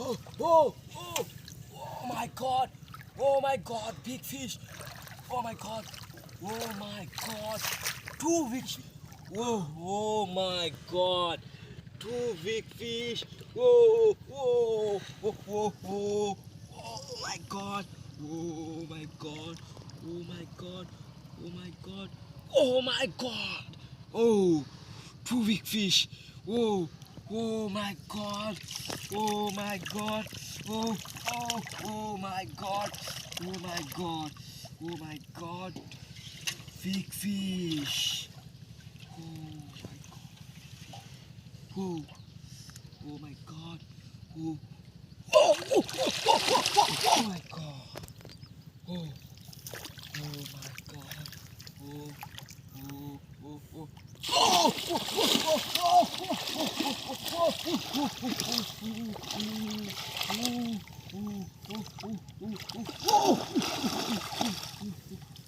Oh, oh, oh, oh my God. Oh my God, big fish. Oh my God. Oh my God. Two big fish. Whoa, oh my God. Two big fish. Whoa, whoa, whoa, whoa, whoa. Oh my God. Oh my God. Oh my God. Oh my God. Oh my God. Oh, two big fish. Whoa. Oh my God. Oh my God. Oh, oh, oh my God. Oh my God. Oh my God. Big fish. Oh my God. Whoa. Oh my God. Oh. Oh, oh, oh, oh, oh, oh, oh my God. Oh. Oh my God. Oh. Oh. Oh. Oh. Oh, oh, oh,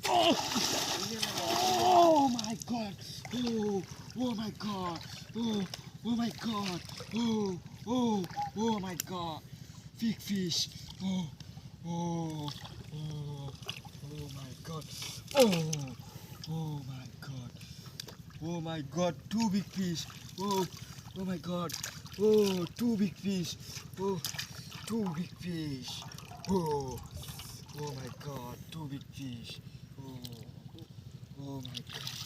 oh, oh my God! Oh, oh my God! Oh, oh my God! Oh, oh, oh my God! Big fish! Oh, oh, oh, oh my God! Oh, oh my God! Oh my God! Two big fish! Oh, oh my God! Oh, two big fish! Oh, two big fish! Oh, oh my God! Two big fish! Oh, oh my God!